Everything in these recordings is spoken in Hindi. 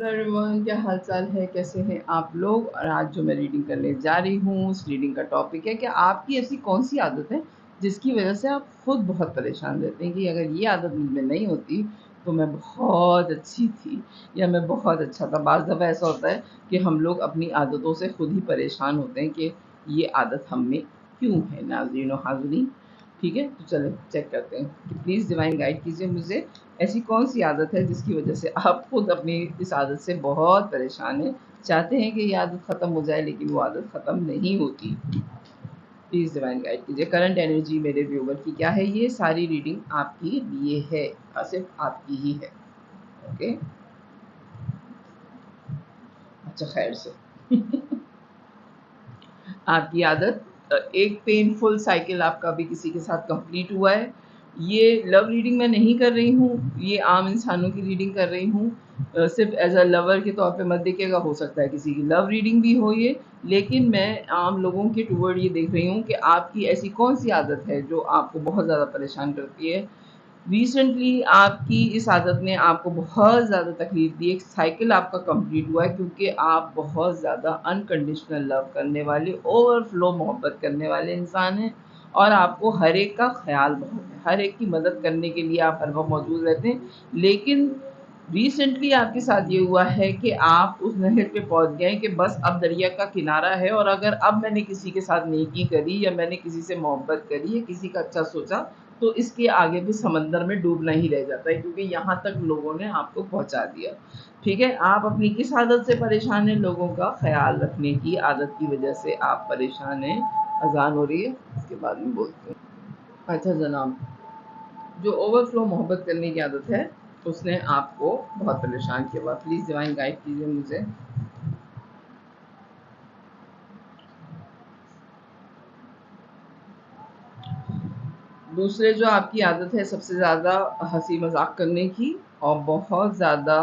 हेलो एवरीवन, क्या हाल चाल है, कैसे हैं आप लोग। और आज जो मैं रीडिंग करने जा रही हूँ, उस रीडिंग का टॉपिक है कि आपकी ऐसी कौन सी आदत है जिसकी वजह से आप खुद बहुत परेशान रहते हैं कि अगर ये आदत मुझ में नहीं होती तो मैं बहुत अच्छी थी या मैं बहुत अच्छा था। बाज़ दफ़ा ऐसा होता है कि हम लोग अपनी आदतों से खुद ही परेशान होते हैं कि ये आदत हम में क्यों है। नाज़रीन और हाज़रीन, ठीक है, तो चलें चेक करते हैं कि प्लीज़ डिवाइन गाइड कीजिए मुझे, ऐसी कौन सी आदत है जिसकी वजह से आप खुद अपनी इस आदत से बहुत परेशान हैं, चाहते हैं कि ये आदत ख़त्म हो जाए लेकिन वो आदत ख़त्म नहीं होती। प्लीज़ डिवाइन गाइड कीजिए। करंट एनर्जी मेरे व्यूवर की क्या है, ये सारी रीडिंग आपके लिए है और सिर्फ आपकी ही है। ओके, अच्छा खैर से आपकी आदत एक पेनफुल साइकिल आपका भी किसी के साथ कंप्लीट हुआ है। ये लव रीडिंग मैं नहीं कर रही हूँ, ये आम इंसानों की रीडिंग कर रही हूँ। सिर्फ एज अ लवर के तौर पे मत देखिएगा, हो सकता है किसी की लव रीडिंग भी हो ये, लेकिन मैं आम लोगों के टूवर्ड ये देख रही हूँ कि आपकी ऐसी कौन सी आदत है जो आपको बहुत ज़्यादा परेशान करती है। रिसेंटली आपकी इस आदत ने आपको बहुत ज़्यादा तकलीफ दी, एक साइकिल आपका कंप्लीट हुआ है क्योंकि आप बहुत ज़्यादा अनकंडीशनल लव करने वाले, ओवरफ्लो मोहब्बत करने वाले इंसान हैं और आपको हर एक का ख्याल बहुत है, हर एक की मदद करने के लिए आप हर वक्त मौजूद रहते हैं। लेकिन रिसेंटली आपके साथ ये हुआ है कि आप उस नहर पे पहुंच गए कि बस अब दरिया का किनारा है और अगर अब मैंने किसी के साथ नेकी करी या मैंने किसी से मोहब्बत करी या किसी का अच्छा सोचा तो इसके आगे भी समंदर में डूबना ही रह जाता है क्योंकि यहाँ तक लोगों ने आपको पहुँचा दिया। ठीक है, आप अपनी किस आदत से परेशान हैं, लोगों का ख्याल रखने की आदत की वजह से आप परेशान हैं। अजान हो रही है, इसके बाद में बोलती हूँ। अच्छा जनाब, जो ओवरफ्लो मोहब्बत करने की आदत है उसने आपको बहुत परेशान किया हुआ। प्लीज़ डिवाइन गाइड कीजिए मुझे। दूसरे जो आपकी आदत है सबसे ज़्यादा हंसी मजाक करने की और बहुत ज़्यादा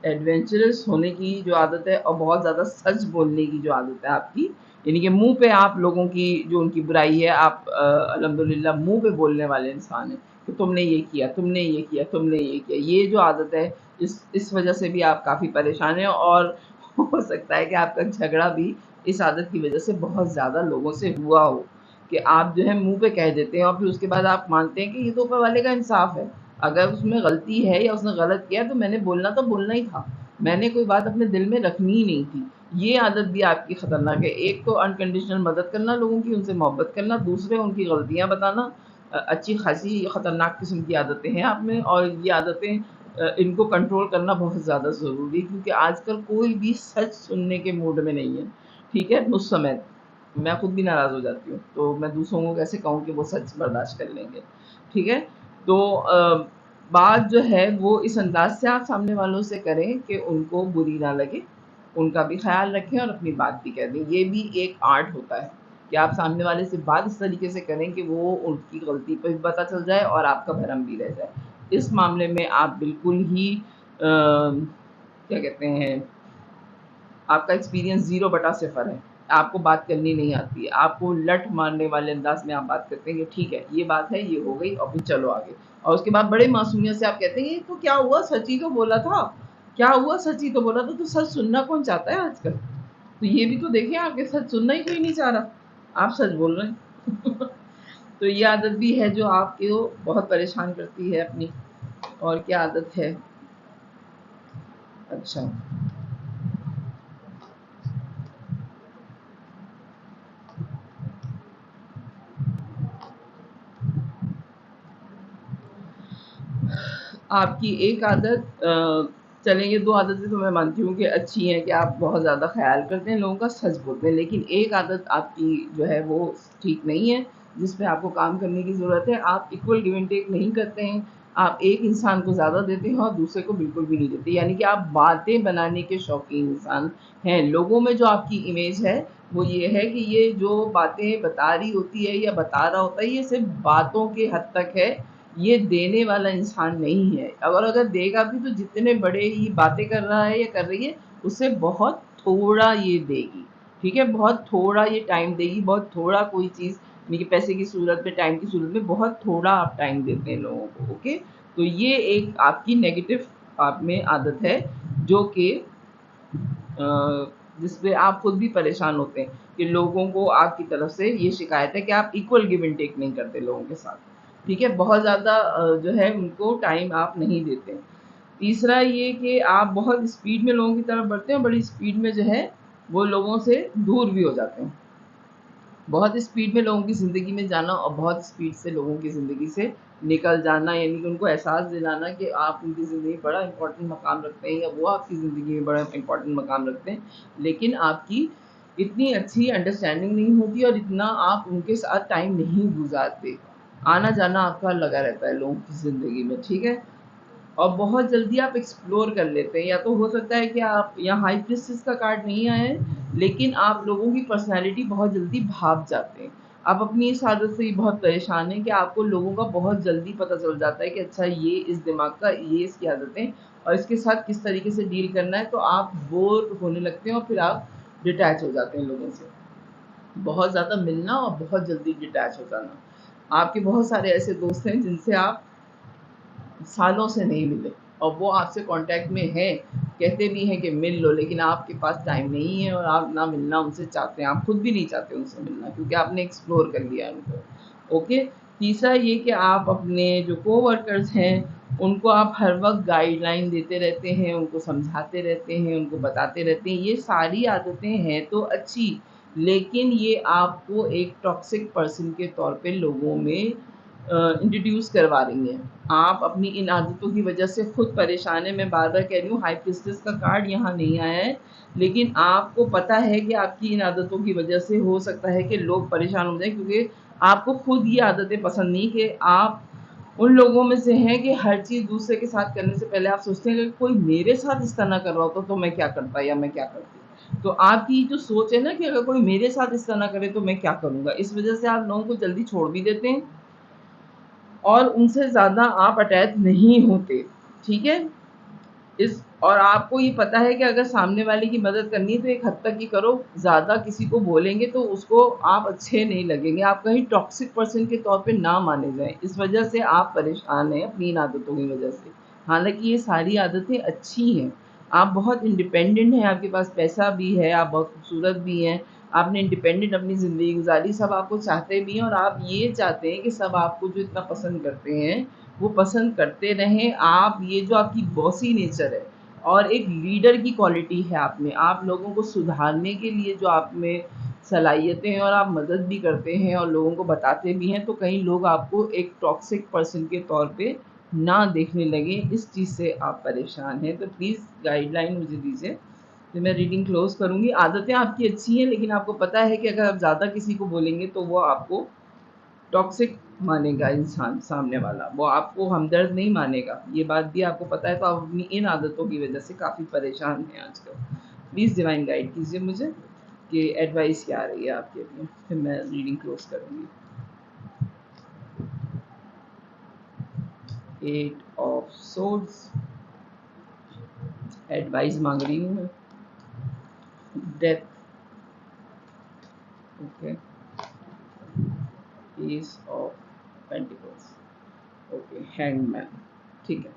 एडवेंचरस होने की जो आदत है और बहुत ज़्यादा सच बोलने की जो आदत है आपकी, यानी कि मुंह पे आप लोगों की जो उनकी बुराई है आप अल्हम्दुलिल्लाह मुंह पे बोलने वाले इंसान हैं कि तुमने ये किया, तुमने ये किया, तुमने ये किया। ये जो आदत है इस वजह से भी आप काफ़ी परेशान हैं और हो सकता है कि आपका झगड़ा भी इस आदत की वजह से बहुत ज़्यादा लोगों से हुआ हो कि आप जो है मुँह पे कह देते हैं और फिर उसके बाद आप मानते हैं कि ये तो ऊपर वाले का इंसाफ है। अगर उसमें गलती है या उसने गलत किया तो मैंने बोलना तो बोलना ही था। मैंने कोई बात अपने दिल में रखनी ही नहीं थी। ये आदत भी आपकी खतरनाक है। एक तो अनकंडीशनल मदद करना लोगों की, उनसे मोहब्बत करना, दूसरे उनकी गलतियाँ बताना। अच्छी खासी खतरनाक किस्म की आदतें हैं आप में और ये आदतें इनको कंट्रोल करना बहुत ज़्यादा ज़रूरी है क्योंकि आजकल कोई भी सच सुनने के मूड में नहीं है। ठीक है, उस समय मैं खुद भी नाराज़ हो जाती हूँ, तो मैं दूसरों को कैसे कहूँ कि वो सच बर्दाश्त कर लेंगे। ठीक है? तो बात जो है वो इस अंदाज़ से आप सामने वालों से करें कि उनको बुरी ना लगे, उनका भी ख़्याल रखें और अपनी बात भी कह दें। ये भी एक आर्ट होता है कि आप सामने वाले से बात इस तरीके से करें कि वो उनकी गलती पे भी पता चल जाए और आपका भरम भी रह जाए। इस मामले में आप बिल्कुल ही क्या कहते हैं, आपका एक्सपीरियंस 0/0 है। आपको बात करनी नहीं आती है। आपको लठ मारने वाले अंदाज़ में आप बात करते हैं कि ठीक है, ये बात है, ये हो गई और फिर चलो आगे। और उसके बाद बड़े मासूमियत से आप कहते हैं, ये तो क्या हुआ, सच ही तो बोला था। क्या हुआ, सच ही तो बोला था। तो सच सुनना कौन चाहता है आजकल? तो ये भी तो देखिए, आपके सच सुनना ही कोई नहीं चाह रहा। आप सच बोल रहे हैं। तो ये आदत भी है जो आपको बहुत परेशान करती है अपनी। और क्या आदत है? अच्छा, आपकी एक आदत चलें, ये 2 आदतें तो मैं मानती हूँ कि अच्छी हैं कि आप बहुत ज़्यादा ख़्याल करते हैं, लोगों का सच बोलते हैं। लेकिन एक आदत आपकी जो है वो ठीक नहीं है, जिस पे आपको काम करने की ज़रूरत है। आप इक्वल गिव एंड टेक नहीं करते हैं। आप एक इंसान को ज़्यादा देते हैं और दूसरे को बिल्कुल भी नहीं देते। यानी कि आप बातें बनाने के शौकीन इंसान हैं। लोगों में जो आपकी इमेज है, वो ये है कि ये जो बातें बता रही होती है या बता रहा होता है, ये सिर्फ़ बातों के हद तक है, ये देने वाला इंसान नहीं है। अगर देगा भी तो जितने बड़े ही बातें कर रहा है या कर रही है, उससे बहुत थोड़ा ये देगी। ठीक है? बहुत थोड़ा ये टाइम देगी, बहुत थोड़ा कोई चीज़, यानी कि पैसे की सूरत में, टाइम की सूरत में बहुत थोड़ा आप टाइम देते हैं लोगों को। ओके? तो ये एक आपकी नेगेटिव आप में आदत है जो कि जिस पे आप खुद भी परेशान होते हैं कि लोगों को आपकी तरफ से ये शिकायत है कि आप इक्वल गिव एंड टेक नहीं करते लोगों के साथ, ठीक है? बहुत ज़्यादा जो है उनको टाइम आप नहीं देते हैं। तीसरा ये कि आप बहुत स्पीड में लोगों की तरफ बढ़ते हैं और बड़ी स्पीड में जो है वो लोगों से दूर भी हो जाते हैं। बहुत स्पीड में लोगों की ज़िंदगी में जाना और बहुत स्पीड से लोगों की ज़िंदगी से निकल जाना, यानी कि उनको एहसास दिलाना कि आप उनकी ज़िंदगी में बड़ा इम्पोर्टेंट मकाम रखते हैं या वो आपकी ज़िंदगी में बड़ा इम्पोर्टेंट मकाम रखते हैं, लेकिन आपकी इतनी अच्छी अंडरस्टैंडिंग नहीं होती और इतना आप उनके साथ टाइम नहीं गुजारते। आना जाना आपका लगा रहता है लोगों की ज़िंदगी में, ठीक है? और बहुत जल्दी आप एक्सप्लोर कर लेते हैं, या तो हो सकता है कि आप यहाँ हाई प्रीस्टेस का कार्ड नहीं आया है, लेकिन आप लोगों की पर्सनैलिटी बहुत जल्दी भाप जाते हैं। आप अपनी इस आदत से ही बहुत परेशान हैं कि आपको लोगों का बहुत जल्दी पता चल जाता है कि अच्छा ये इस दिमाग का, ये इसकी आदतें और इसके साथ किस तरीके से डील करना है, तो आप बोर होने लगते हैं और फिर आप डिटैच हो जाते हैं लोगों से। बहुत ज़्यादा मिलना और बहुत जल्दी डिटैच हो जाना। आपके बहुत सारे ऐसे दोस्त हैं जिनसे आप सालों से नहीं मिले और वो आपसे कांटेक्ट में हैं, कहते भी हैं कि मिल लो, लेकिन आपके पास टाइम नहीं है और आप ना मिलना उनसे चाहते हैं, आप खुद भी नहीं चाहते उनसे मिलना क्योंकि आपने एक्सप्लोर कर लिया है उनको। ओके। तीसरा ये कि आप अपने जो कोवर्कर्स हैं उनको आप हर वक्त गाइडलाइन देते रहते हैं, उनको समझाते रहते हैं, उनको बताते रहते हैं, ये सारी आदतें हैं तो अच्छी, लेकिन ये आपको एक टॉक्सिक पर्सन के तौर पे लोगों में इंट्रोड्यूस करवा रही हैं। आप अपनी इन आदतों की वजह से खुद परेशान हैं। मैं बार-बार कह रही हूँ हाई प्रीस्टेस का कार्ड यहाँ नहीं आया है, लेकिन आपको पता है कि आपकी इन आदतों की वजह से हो सकता है कि लोग परेशान हो जाएँ, क्योंकि आपको खुद ये आदतें पसंद नहीं कि आप उन लोगों में से हैं कि हर चीज़ दूसरे के साथ करने से पहले आप सोचते हैं कि कोई मेरे साथ इस तरह कर रहा होता तो मैं क्या करता या मैं क्या करती। तो आपकी जो सोच है ना कि अगर कोई मेरे साथ इस तरह करे तो मैं क्या करूँगा? इस वजह से आप लोगों को जल्दी छोड़ भी देते हैं और उनसे ज़्यादा आप अटैच नहीं होते, ठीक है? इस और आपको ये पता है कि अगर सामने वाले की मदद करनी है तो एक हद तक ही करो, ज़्यादा किसी को बोलेंगे तो उसको आप अच्छे नहीं लगेंगे, आप कहीं टॉक्सिक पर्सन के तौर पे ना माने जाएँ, इस वजह से आप परेशान हैं अपनी इन आदतों की वजह से। हालाँकि ये सारी आदतें अच्छी हैं, आप बहुत इंडिपेंडेंट हैं, आपके पास पैसा भी है, आप बहुत खूबसूरत भी हैं, आपने इंडिपेंडेंट अपनी ज़िंदगी गुज़ारी, सब आपको चाहते भी हैं और आप ये चाहते हैं कि सब आपको जो इतना पसंद करते हैं, वो पसंद करते रहें। आप ये जो आपकी बॉसी नेचर है और एक लीडर की क्वालिटी है आप में, आप लोगों को सुधारने के लिए जो आप में सलाहियतें हैं और आप मदद भी करते हैं और लोगों को बताते भी हैं, तो कई लोग आपको एक टॉक्सिक पर्सन के तौर पे ना देखने लगें, इस चीज़ से आप परेशान हैं। तो प्लीज़ गाइडलाइन मुझे दीजिए, फिर मैं रीडिंग क्लोज़ करूँगी। आदतें आपकी अच्छी हैं, लेकिन आपको पता है कि अगर आप ज़्यादा किसी को बोलेंगे तो वो आपको टॉक्सिक मानेगा इंसान सामने वाला, वो आपको हमदर्द नहीं मानेगा। ये बात भी आपको पता है, तो आप अपनी इन आदतों की वज़ह से काफ़ी परेशान हैं आजकल। प्लीज़ डिवाइन गाइड कीजिए मुझे कि एडवाइस क्या आ रही है आपके लिए, फिर मैं रीडिंग क्लोज़ करूँगी। 8 ऑफ सोर्ड्स एडवाइस माँग रही हूँ मैं। Death, okay, S of pentacles, okay, hangman, ठीक है।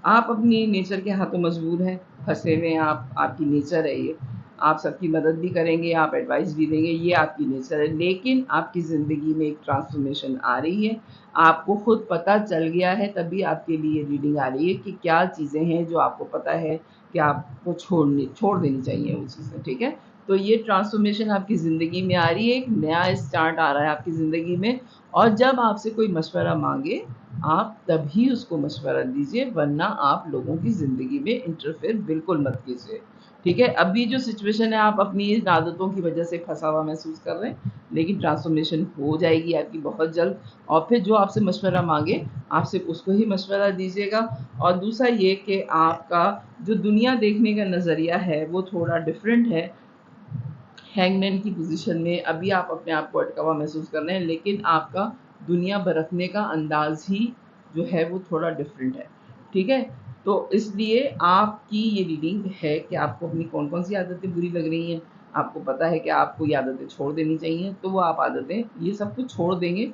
आप अपनी नेचर के हाथों मजबूर हैं, फँसे हुए हैं आप, आपकी नेचर है ये। आप सबकी मदद भी करेंगे, आप एडवाइस भी देंगे, ये आपकी नेचर है। लेकिन आपकी ज़िंदगी में एक ट्रांसफ़ॉर्मेशन आ रही है, आपको खुद पता चल गया है, तभी आपके लिए रीडिंग आ रही है कि क्या चीज़ें हैं जो आपको पता है कि आपको छोड़ देनी चाहिए वो चीज़ें, ठीक है? तो ये ट्रांसफ़ॉर्मेशन आपकी ज़िंदगी में आ रही है, एक नया स्टार्ट आ रहा है आपकी ज़िंदगी में, और जब आपसे कोई मशवरा माँगे, आप तभी उसको मशवरा दीजिए, वरना आप लोगों की ज़िंदगी में इंटरफेयर बिल्कुल मत कीजिए, ठीक है? अभी जो सिचुएशन है, आप अपनी इन आदतों की वजह से फँसा हुआ महसूस कर रहे हैं, लेकिन ट्रांसफ़ॉर्मेशन हो जाएगी आपकी बहुत जल्द, और फिर जो आपसे मशवरा माँगे, आप सिर्फ़ उसको ही मशवरा दीजिएगा। और दूसरा ये कि आपका जो दुनिया देखने का नज़रिया है, वो थोड़ा डिफ़रेंट है। हैंगमैन की पोजीशन में अभी आप अपने आप को अटका हुआ महसूस कर रहे हैं, लेकिन आपका दुनिया बरतने का अंदाज़ ही जो है वो थोड़ा डिफरेंट है, ठीक है? तो इसलिए आपकी ये रीडिंग है कि आपको अपनी कौन-कौन सी आदतें बुरी लग रही हैं, आपको पता है कि आपको ये आदतें छोड़ देनी चाहिए, तो वो आप आदतें ये सब कुछ छोड़ देंगे।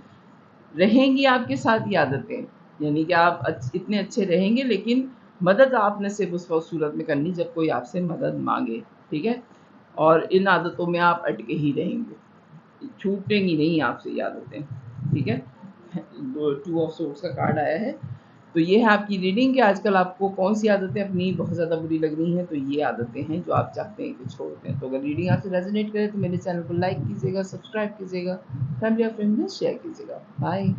रहेंगी आपके साथ ये आदतें, यानी कि आप इतने अच्छे रहेंगे, लेकिन मदद आपने सिर्फ उस वक्त सूरत में करनी जब कोई आपसे मदद मांगे, ठीक है। और इन आदतों में आप अटके ही रहेंगे, छूटेंगी नहीं आपसे ये आदतें, ठीक है। टू ऑफ सोर्स का कार्ड आया है। तो ये है आपकी रीडिंग कि आजकल आपको कौन सी आदतें अपनी बहुत ज़्यादा बुरी लग रही हैं, तो ये आदतें हैं जो आप चाहते हैं कि छोड़ दें। तो अगर रीडिंग आपसे रेजोनेट करे तो मेरे चैनल को लाइक कीजिएगा, सब्सक्राइब कीजिएगा, फैमिली और फ्रेंड्स में शेयर कीजिएगा। बाय।